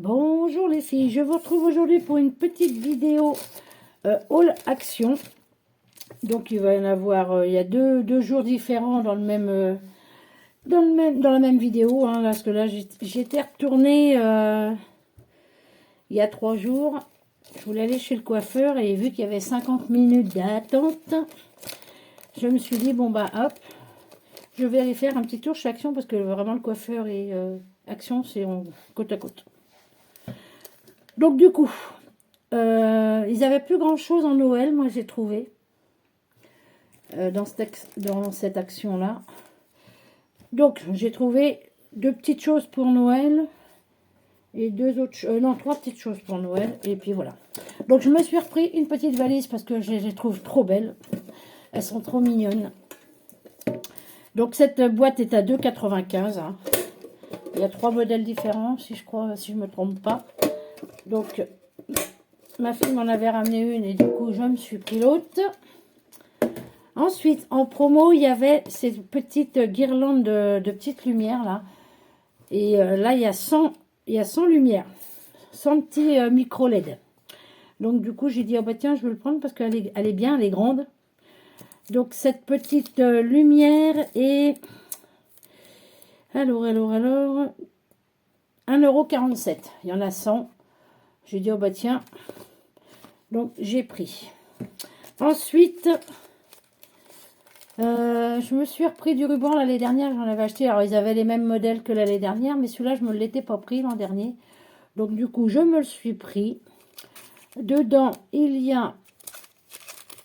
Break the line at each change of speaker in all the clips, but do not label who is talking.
Bonjour les filles, je vous retrouve aujourd'hui pour une petite vidéo haul action. Donc il va y en avoir, il y a deux jours différents dans le même, dans la même vidéo, hein, parce que là j'étais retournée il y a 3 jours. Je voulais aller chez le coiffeur et vu qu'il y avait 50 minutes d'attente, je me suis dit bon bah hop, je vais aller faire un petit tour chez Action parce que vraiment le coiffeur et Action c'est côte à côte. Donc du coup, ils n'avaient plus grand chose en Noël, moi j'ai trouvé, dans cette action-là. Donc j'ai trouvé 2 petites choses pour Noël et 3 petites choses pour Noël. Et puis voilà. Donc je me suis repris une petite valise parce que je les trouve trop belles. Elles sont trop mignonnes. Donc cette boîte est à 2,95 €. Hein. Il y a 3 modèles différents, si je me trompe pas. Donc ma fille m'en avait ramené une et du coup je me suis pris l'autre. Ensuite, en promo, il y avait ces petites guirlandes de petites lumières là. Et là, il y a 100 lumières, 100 petits micro LED. Donc du coup, j'ai dit, oh bah tiens, je vais le prendre parce qu'elle est bien, elle est grande. Donc cette petite lumière est, alors, 1,47 €. Il y en a 100. J'ai dit, oh bah tiens. Donc j'ai pris. Ensuite, je me suis repris du ruban l'année dernière, j'en avais acheté. Alors ils avaient les mêmes modèles que l'année dernière, mais celui-là je me l'étais pas pris l'an dernier. Donc du coup je me le suis pris. Dedans il y a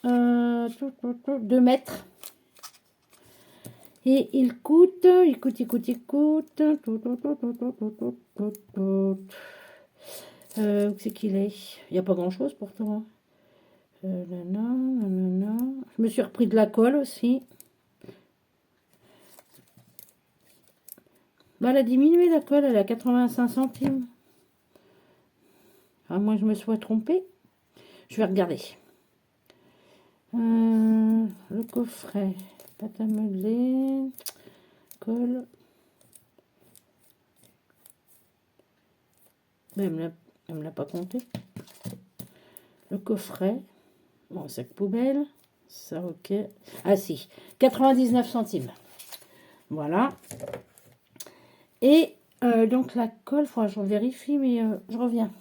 2 mètres. Et il coûte. Où c'est qu'il est? Il n'y a pas grand chose pourtant. Je me suis repris de la colle aussi. Bah, elle a diminué la colle, elle est à 85 centimes. À moins que je me sois trompée. Je vais regarder. Le coffret, pâte à modeler, colle. Mais elle me l'a pas compté. Le coffret. Bon, sac poubelle. Ça, ok. Ah si, 99 centimes. Voilà. Et donc la colle, il faudra que je vérifie, mais je reviens.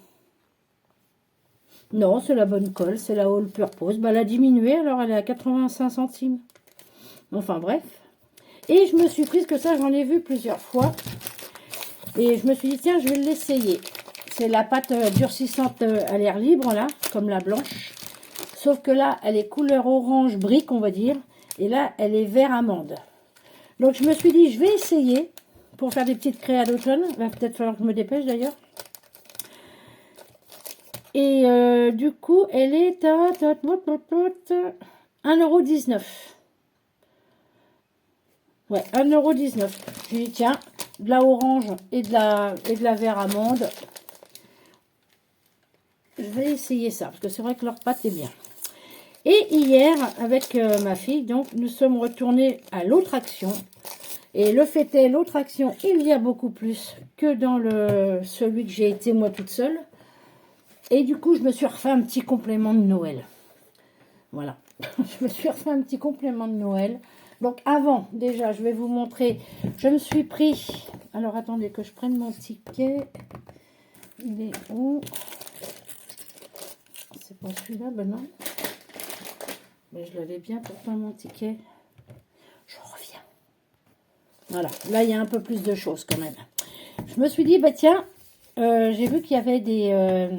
Non, c'est la bonne colle, c'est la All Purpose. Bah, elle a diminué, alors elle est à 85 centimes. Enfin bref. Et je me suis prise que ça, j'en ai vu plusieurs fois. Et je me suis dit, tiens, je vais l'essayer. C'est la pâte durcissante à l'air libre, là, comme la blanche. Sauf que là, elle est couleur orange brique, on va dire. Et là, elle est vert amande. Donc je me suis dit, je vais essayer pour faire des petites créas d'automne. Il va peut-être falloir que je me dépêche d'ailleurs. Et du coup, elle est à 1,19 €. Ouais, 1,19 €. Je dis, tiens, de la orange et de la vert amande. Je vais essayer ça, parce que c'est vrai que leur pâte est bien. Et hier, avec ma fille, donc, nous sommes retournés à l'autre action. Et le fait est, l'autre action, il y a beaucoup plus que dans celui que j'ai été moi toute seule. Et du coup, je me suis refait un petit complément de Noël. Voilà. Je me suis refait un petit complément de Noël. Donc avant, déjà, je vais vous montrer. Je me suis pris... Alors, attendez que je prenne mon ticket. Il est où? C'est pas celui-là, ben non. Mais je l'avais bien pourtant, mon ticket. Je reviens. Voilà. Là, il y a un peu plus de choses quand même. Je me suis dit, bah tiens, j'ai vu qu'il y avait des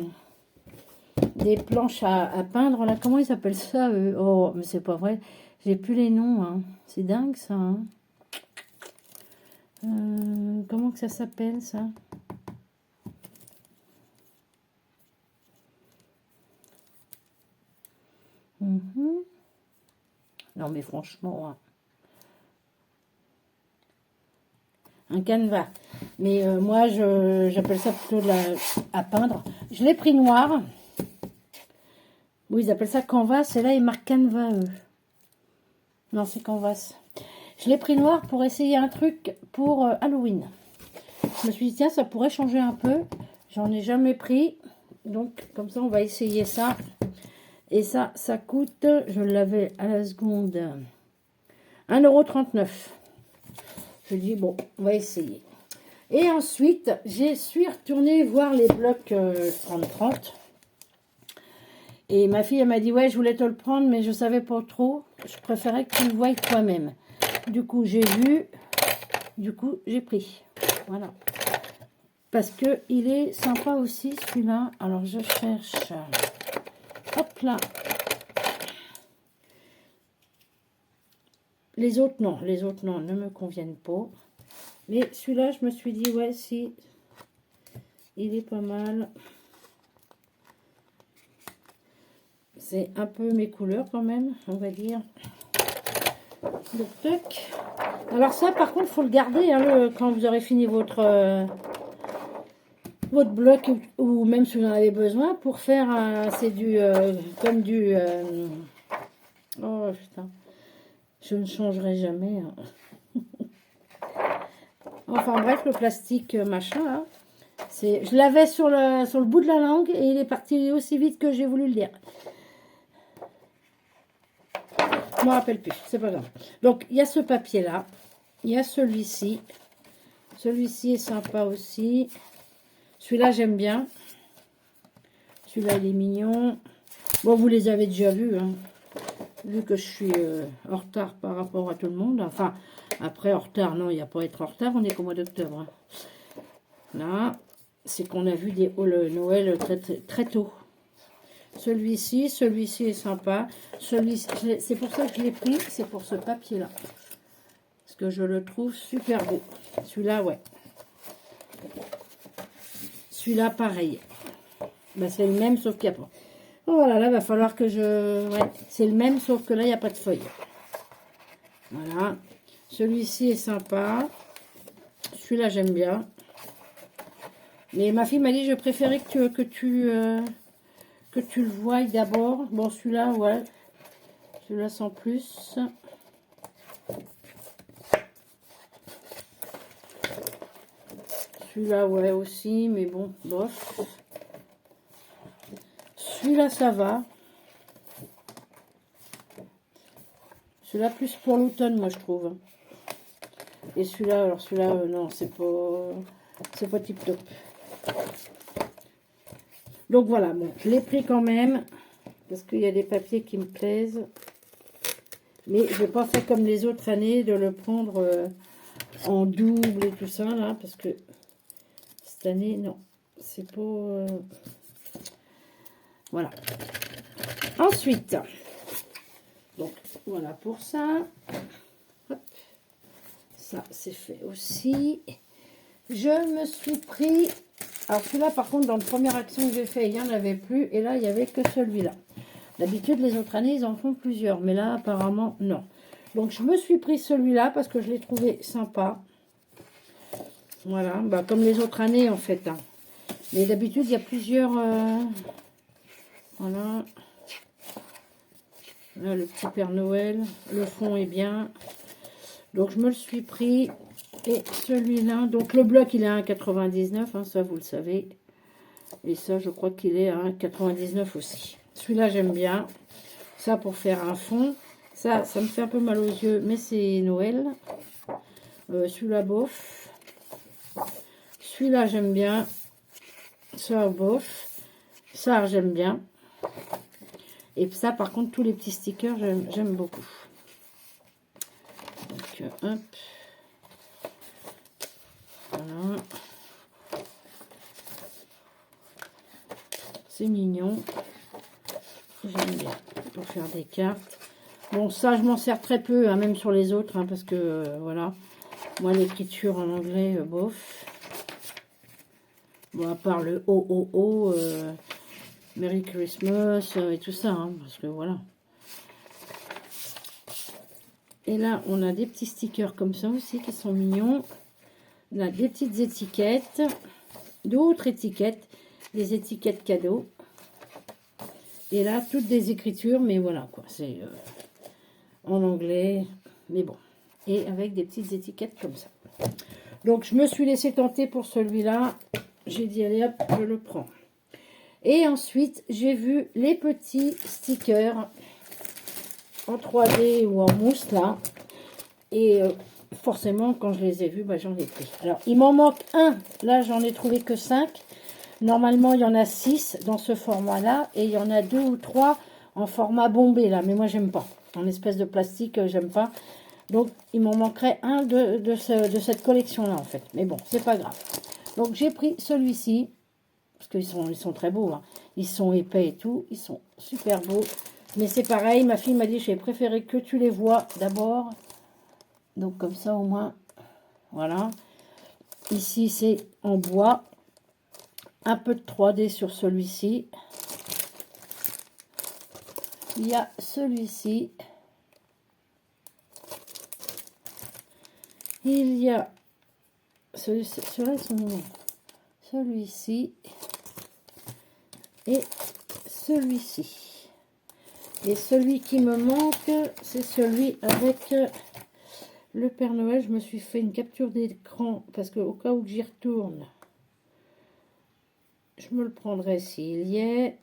planches à peindre, là, comment ils appellent ça? Oh, mais c'est pas vrai, j'ai plus les noms, hein. C'est dingue ça, hein. Comment que ça s'appelle ça? Non mais franchement, hein. Un canevas, mais moi j'appelle ça plutôt à peindre. Je l'ai pris noir. Oui, ils appellent ça canvas, et là, ils marquent canvas, eux. Non, c'est canvas. Je l'ai pris noir pour essayer un truc pour Halloween. Je me suis dit, tiens, ça pourrait changer un peu. J'en ai jamais pris. Donc, comme ça, on va essayer ça. Et ça coûte, je l'avais à la seconde, 1,39 €. Je dis, bon, on va essayer. Et ensuite, je suis retournée voir les blocs 30-30. Et ma fille, elle m'a dit, ouais, je voulais te le prendre, mais je savais pas trop. Je préférais que tu le voies toi-même. Du coup, j'ai vu. Du coup, j'ai pris. Voilà. Parce que il est sympa aussi, celui-là. Alors, je cherche. Hop là. Les autres, non. Les autres, non, ne me conviennent pas. Mais celui-là, je me suis dit, ouais, si. Il est pas mal. C'est un peu mes couleurs quand même, on va dire. Le toc. Alors ça, par contre, il faut le garder hein, quand vous aurez fini votre bloc ou même si vous en avez besoin pour faire, c'est du, comme du... oh putain, je ne changerai jamais. Hein. Enfin bref, le plastique machin, là, je l'avais sur le bout de la langue et il est parti aussi vite que j'ai voulu le dire. Je ne me rappelle plus, c'est pas grave. Donc, il y a ce papier-là. Il y a celui-ci. Celui-ci est sympa aussi. Celui-là, j'aime bien. Celui-là, il est mignon. Bon, vous les avez déjà vus, hein. Vu que je suis en retard par rapport à tout le monde. Enfin, après, en retard, non, il n'y a pas à être en retard. On est qu'au mois d'octobre. Hein. Là, c'est qu'on a vu des hauls Noël très tôt. Celui-ci est sympa. Celui-ci, c'est pour ça que je l'ai pris. C'est pour ce papier-là. Parce que je le trouve super beau. Celui-là, ouais. Celui-là, pareil. Ben, c'est le même, sauf qu'il n'y a pas. Oh, voilà, là, il va falloir que je... Ouais, c'est le même, sauf que là, il n'y a pas de feuilles. Voilà. Celui-ci est sympa. Celui-là, j'aime bien. Mais ma fille m'a dit, je préférais que tu le voies d'abord. Bon, celui-là, ouais. Celui-là, sans plus. Celui-là, ouais, aussi. Mais bon, bof. Celui-là, ça va. Celui-là, plus pour l'automne, moi, je trouve. Et celui-là, alors celui-là, non, c'est pas tip top. Donc voilà, bon, je l'ai pris quand même. Parce qu'il y a des papiers qui me plaisent. Mais je n'ai pas fait comme les autres années de le prendre en double et tout ça, là. Parce que cette année, non, c'est pas... Voilà. Ensuite, donc voilà pour ça. Hop. Ça, c'est fait aussi. Je me suis pris... Alors celui-là, par contre, dans la première action que j'ai fait, il n'y en avait plus. Et là, il n'y avait que celui-là. D'habitude, les autres années, ils en font plusieurs. Mais là, apparemment, non. Donc, je me suis pris celui-là parce que je l'ai trouvé sympa. Voilà. Bah, comme les autres années, en fait. Hein. Mais d'habitude, il y a plusieurs... Voilà. Là, le petit Père Noël. Le fond est bien. Donc, je me le suis pris. Et celui-là, donc le bloc, il est à 1,99. Hein, ça, vous le savez. Et ça, je crois qu'il est à 1,99 aussi. Celui-là, j'aime bien. Ça, pour faire un fond. Ça me fait un peu mal aux yeux, mais c'est Noël. Celui-là, bof. Celui-là, j'aime bien. Ça, bof. Ça, j'aime bien. Et ça, par contre, tous les petits stickers, j'aime beaucoup. Donc, hop. Voilà. C'est mignon. J'aime bien pour faire des cartes. Bon, ça, je m'en sers très peu, hein, même sur les autres, hein, parce que, voilà. Moi, l'écriture en anglais, bof. Bon, à part le O, Merry Christmas et tout ça, hein, parce que voilà. Et là, on a des petits stickers comme ça aussi qui sont mignons. On a des petites étiquettes, d'autres étiquettes, des étiquettes cadeaux. Et là, toutes des écritures, mais voilà, quoi, c'est en anglais, mais bon. Et avec des petites étiquettes comme ça. Donc, je me suis laissé tenter pour celui-là. j'ai dit, allez hop, je le prends. Et ensuite, j'ai vu les petits stickers en 3D ou en mousse, là. Et forcément, quand je les ai vus, bah, j'en ai pris. Alors, il m'en manque un. Là, j'en ai trouvé que 5. Normalement, il y en a 6 dans ce format-là. Et il y en a 2 ou 3 en format bombé, là. Mais moi, j'aime pas. En espèce de plastique, j'aime pas. Donc, il m'en manquerait un de cette collection-là, en fait. Mais bon, c'est pas grave. Donc, j'ai pris celui-ci. Parce qu'ils sont très beaux. Hein. Ils sont épais et tout. Ils sont super beaux. Mais c'est pareil. Ma fille m'a dit, j'ai préféré que tu les vois d'abord. Donc, comme ça, au moins, voilà. Ici, c'est en bois. Un peu de 3D sur celui-ci. Il y a celui-ci. Il y a... Ceux-là, ils sont mignons. Celui-ci. Et celui-ci. Et celui qui me manque, c'est celui avec... le Père Noël. Je me suis fait une capture d'écran parce que au cas où j'y retourne, je me le prendrai s'il y est.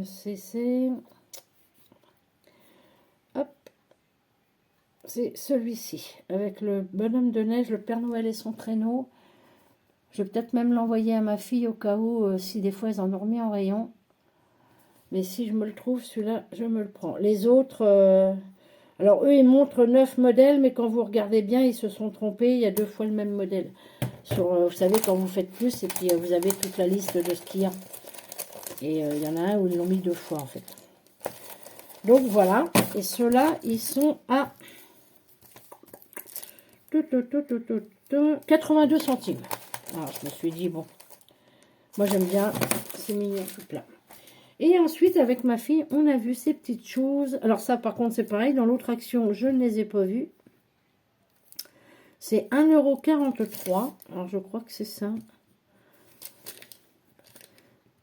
C'est hop, c'est celui-ci avec le bonhomme de neige, le Père Noël et son traîneau. Je vais peut-être même l'envoyer à ma fille au cas où, si des fois ils en ont remis en rayon. Mais si je me le trouve, celui-là, je me le prends. Les autres, alors eux, ils montrent 9 modèles, mais quand vous regardez bien, ils se sont trompés. Il y a 2 fois le même modèle. Sur, vous savez, quand vous faites plus, et puis vous avez toute la liste de ce qu'il y a. Et il y en a un où ils l'ont mis 2 fois, en fait. Donc voilà. Et ceux-là, ils sont à 82 centimes. Alors, je me suis dit, bon, moi j'aime bien, c'est mignon tout plat. Et ensuite, avec ma fille, on a vu ces petites choses. Alors ça, par contre, c'est pareil. Dans l'autre action, je ne les ai pas vues. C'est 1,43 €. Alors, je crois que c'est ça.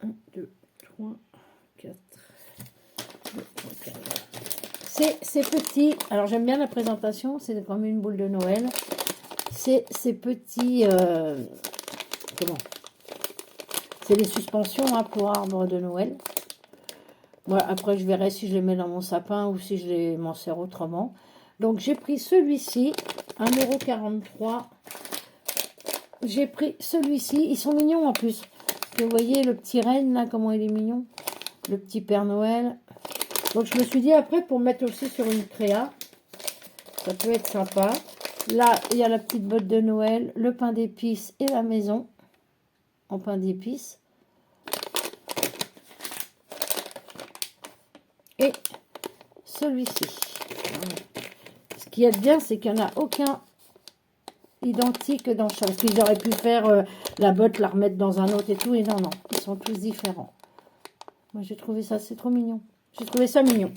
1, 2, 3, 4. 2, 3, 4. C'est petit. Alors, j'aime bien la présentation. C'est comme une boule de Noël. C'est ces petits... comment? C'est les suspensions hein, pour arbre de Noël. Moi, après, je verrai si je les mets dans mon sapin ou si je m'en sers autrement. Donc, j'ai pris celui-ci, 1,43 €. J'ai pris celui-ci. Ils sont mignons en plus. Vous voyez le petit renne, là, comment il est mignon. Le petit Père Noël. Donc, je me suis dit, après, pour mettre aussi sur une créa, ça peut être sympa. Là, il y a la petite botte de Noël, le pain d'épices et la maison en pain d'épices. Et celui-ci. Ce qui est bien, c'est qu'il n'y en a aucun identique dans chaque. Parce qu'ils auraient pu faire la botte, la remettre dans un autre et tout. Et non, non, ils sont tous différents. Moi, j'ai trouvé ça, c'est trop mignon. J'ai trouvé ça mignon.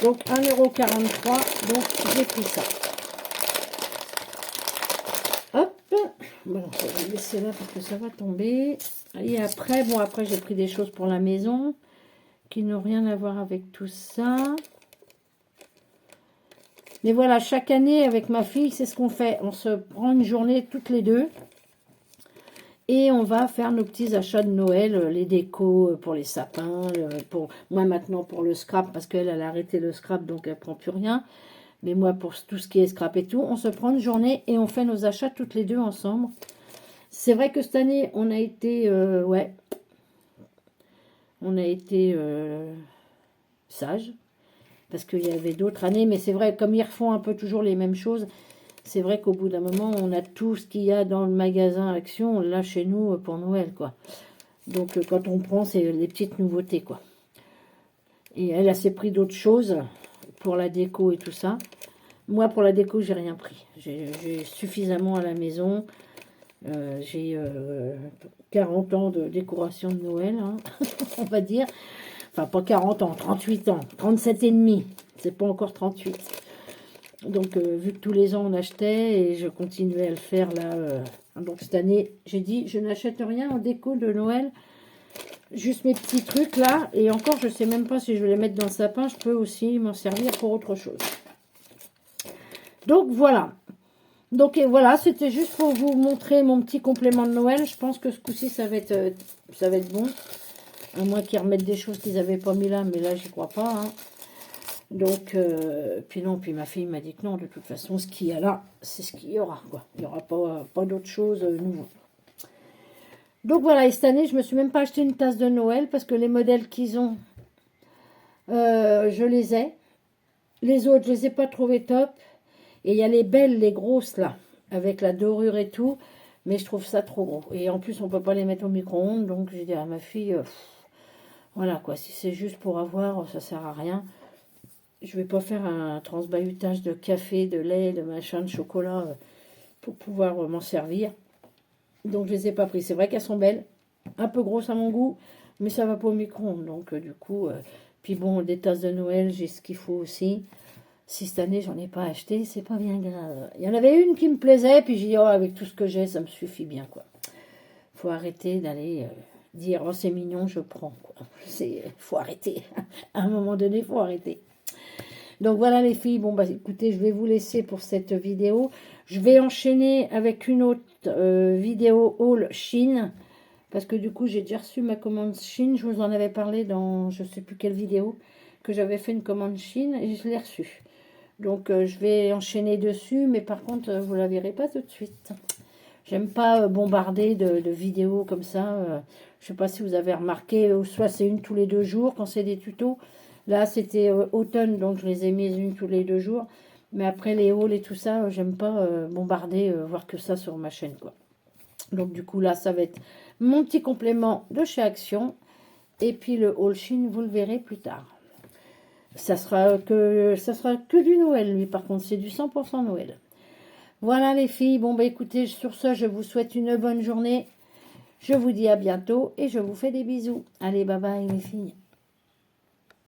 Donc, 1,43 €. Donc, j'ai pris ça. Hop. Bon, je vais laisser là parce que ça va tomber. Et après, bon, après, j'ai pris des choses pour la maison qui n'ont rien à voir avec tout ça. Mais voilà, chaque année, avec ma fille, c'est ce qu'on fait. On se prend une journée toutes les deux. Et on va faire nos petits achats de Noël, les décos pour les sapins, pour moi maintenant pour le scrap, parce qu'elle a arrêté le scrap, donc elle ne prend plus rien. Mais moi, pour tout ce qui est scrap et tout, on se prend une journée et on fait nos achats toutes les deux ensemble. C'est vrai que cette année, on a été, ouais, on a été sages, parce qu'il y avait d'autres années, mais c'est vrai, comme ils refont un peu toujours les mêmes choses, c'est vrai qu'au bout d'un moment, on a tout ce qu'il y a dans le magasin Action, là, chez nous, pour Noël, quoi. Donc, quand on prend, c'est les petites nouveautés, quoi. Et elle s'est pris d'autres choses pour la déco et tout ça. Moi, pour la déco, j'ai rien pris. J'ai suffisamment à la maison. J'ai 40 ans de décoration de Noël, hein, on va dire. Enfin, pas 40 ans, 38 ans, 37 et demi. C'est pas encore 38. Donc, vu que tous les ans on achetait et je continuais à le faire là. Donc, cette année, j'ai dit, je n'achète rien en déco de Noël. Juste mes petits trucs là. Et encore, je sais même pas si je vais les mettre dans le sapin. Je peux aussi m'en servir pour autre chose. Donc, voilà. Donc et voilà, c'était juste pour vous montrer mon petit complément de Noël. Je pense que ce coup-ci, ça va être bon. À moins qu'ils remettent des choses qu'ils n'avaient pas mis là, mais là, j'y crois pas. Hein. Donc, puis non, puis ma fille m'a dit que non, de toute façon, ce qu'il y a là, c'est ce qu'il y aura, quoi. Il n'y aura pas d'autre chose nouveau. Donc voilà, et cette année, je me suis même pas acheté une tasse de Noël, parce que les modèles qu'ils ont, je les ai. Les autres, je les ai pas trouvés top. Et il y a les belles, les grosses, là, avec la dorure et tout, mais je trouve ça trop gros. Et en plus, on peut pas les mettre au micro-ondes, donc j'ai dit à ma fille, voilà, quoi, si c'est juste pour avoir, ça sert à rien. Je vais pas faire un transbahutage de café, de lait, de machin, de chocolat pour pouvoir m'en servir. Donc je les ai pas pris. C'est vrai qu'elles sont belles, un peu grosses à mon goût, mais ça va pas au micro-ondes. Donc du coup, puis bon, des tasses de Noël, j'ai ce qu'il faut aussi. Si cette année j'en ai pas acheté, c'est pas bien grave. Il y en avait une qui me plaisait, puis j'ai dit, oh, avec tout ce que j'ai, ça me suffit bien, quoi. Faut arrêter d'aller dire, oh, c'est mignon, je prends, quoi. Faut arrêter. À un moment donné, faut arrêter. Donc voilà les filles, bon bah écoutez, je vais vous laisser pour cette vidéo. Je vais enchaîner avec une autre vidéo haul Chine, parce que du coup j'ai déjà reçu ma commande Chine. Je vous en avais parlé dans je sais plus quelle vidéo, que j'avais fait une commande Chine et je l'ai reçue. Donc je vais enchaîner dessus, mais par contre vous la verrez pas tout de suite. J'aime pas bombarder de vidéos comme ça. Je sais pas si vous avez remarqué, soit c'est une tous les 2 jours quand c'est des tutos. Là, c'était automne, donc je les ai mises une tous les 2 jours. Mais après, les hauls et tout ça, j'aime pas bombarder, voir que ça sur ma chaîne, quoi. Donc, du coup, là, ça va être mon petit complément de chez Action. Et puis, le haul Chine, vous le verrez plus tard. Ça sera que du Noël, lui, par contre. C'est du 100% Noël. Voilà, les filles. Bon, bah, écoutez, sur ça, je vous souhaite une bonne journée. Je vous dis à bientôt et je vous fais des bisous. Allez, bye bye, les filles.